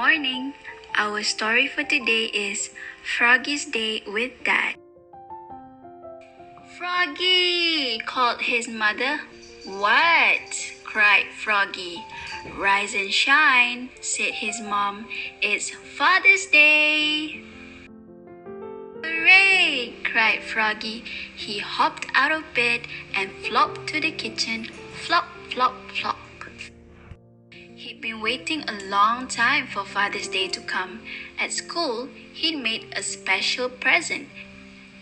morning. Our story for today is Froggy's Day with Dad. Froggy, called his mother. What? cried Froggy. Rise and shine, said his mom. It's Father's Day. Hooray! cried Froggy. He hopped out of bed and flopped to the kitchen. Flop, flop, flop. He'd been waiting a long time for Father's Day to come. At school, he'd made a special present.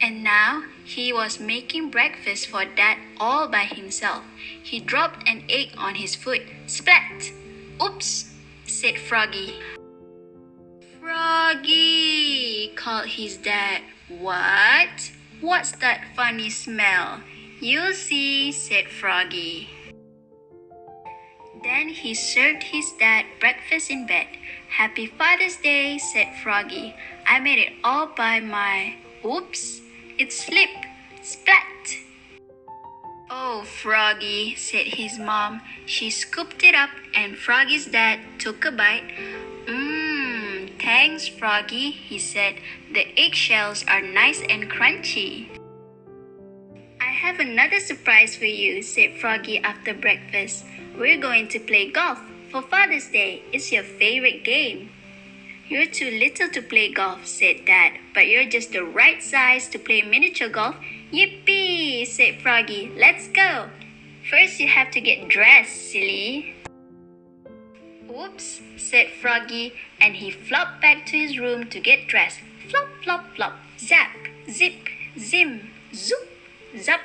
And now he was making breakfast for Dad all by himself. He dropped an egg on his foot. Splat! Oops! said Froggy. Froggy! called his dad. What? What's that funny smell? You'll see, said Froggy. Then he served his dad breakfast in bed. Happy Father's Day, said Froggy. I made it all by my... Oops! It slipped. Splat! Oh, Froggy, said his mom. She scooped it up and Froggy's dad took a bite. Thanks, Froggy, he said. The eggshells are nice and crunchy. I have another surprise for you, said Froggy after breakfast. We're going to play golf for Father's Day. It's your favorite game. You're too little to play golf, said Dad, but you're just the right size to play miniature golf. Yippee, said Froggy. Let's go. First, you have to get dressed, silly. Oops, said Froggy, and he flopped back to his room to get dressed. Flop, flop, flop, zap, zip, zim, zoop, zap,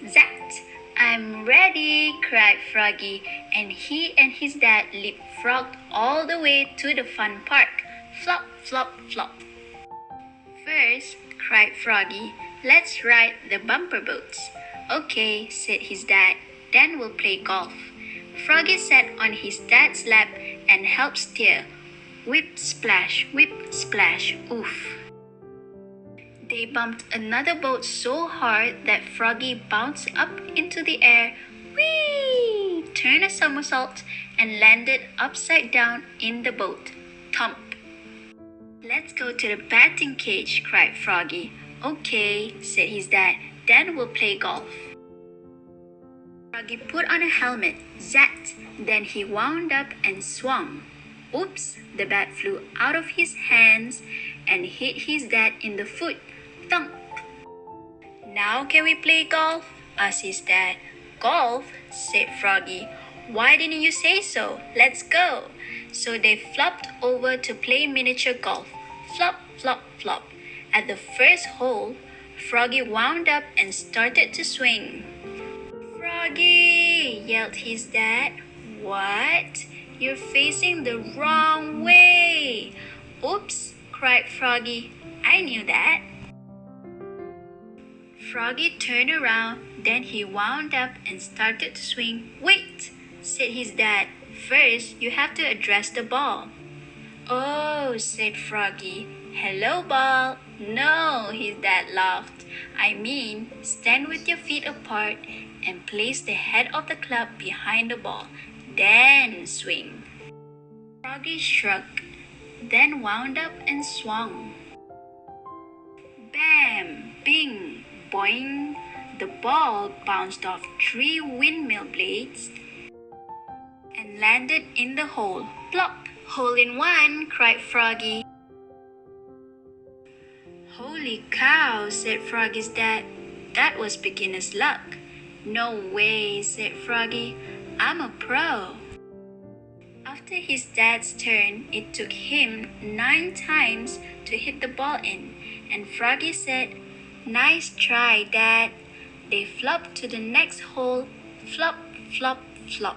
zat. I'm ready, cried Froggy, and he and his dad leapfrogged all the way to the fun park. Flop, flop, flop. First, cried Froggy, let's ride the bumper boats. Okay, said his dad, then we'll play golf. Froggy sat on his dad's lap and helped steer. Whip, splash, oof. They bumped another boat so hard that Froggy bounced up into the air, whee, turned a somersault, and landed upside down in the boat. Thump. Let's go to the batting cage, cried Froggy. Okay, said his dad, then we'll play golf. Froggy put on a helmet, zat, then he wound up and swung. Oops, the bat flew out of his hands and hit his dad in the foot. Thump. Now can we play golf? asked his dad. Golf? said Froggy. Why didn't you say so? Let's go. So they flopped over to play miniature golf. Flop, flop, flop. At the first hole, Froggy wound up and started to swing. Froggy, yelled his dad. What? You're facing the wrong way. Oops, cried Froggy. I knew that. Froggy turned around, then he wound up and started to swing. Wait, said his dad. First, you have to address the ball. Oh, said Froggy. Hello, ball. No, his dad laughed. I mean, stand with your feet apart and place the head of the club behind the ball. Then swing. Froggy shrugged, then wound up and swung. Bam! Bing! Boing! The ball bounced off 3 windmill blades and landed in the hole. Plop! Hole in one, cried Froggy. Holy cow, said Froggy's dad. That was beginner's luck. No way, said Froggy. I'm a pro. After his dad's turn, it took him 9 times to hit the ball in, and Froggy said, Nice try, Dad. They flopped to the next hole. Flop, flop, flop.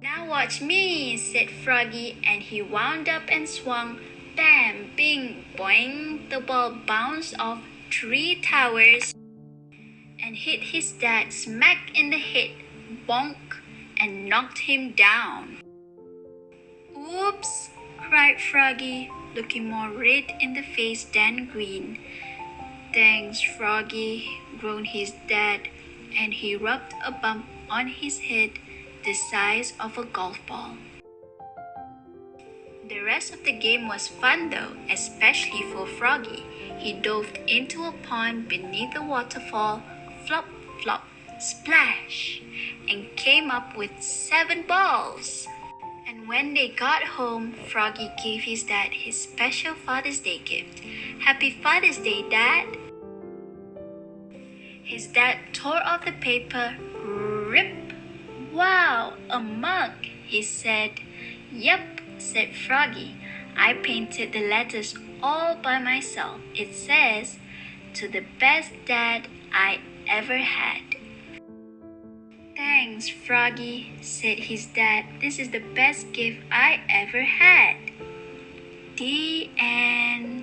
Now watch me, said Froggy, and he wound up and swung. Bam, bing, boing. The ball bounced off 3 towers and hit his dad smack in the head. Bonk, and knocked him down. Oops, cried Froggy, looking more red in the face than green. Thanks, Froggy, groaned his dad, and he rubbed a bump on his head the size of a golf ball. The rest of the game was fun though, especially for Froggy. He dove into a pond beneath the waterfall, flop, flop, splash, and came up with 7 balls. And when they got home, Froggy gave his dad his special Father's Day gift. Happy Father's Day, Dad! His dad tore off the paper. Rip! Wow, a mug, he said. Yup, said Froggy. I painted the letters all by myself. It says, to the best dad I ever had. Thanks, Froggy, said his dad. This is the best gift I ever had. The end.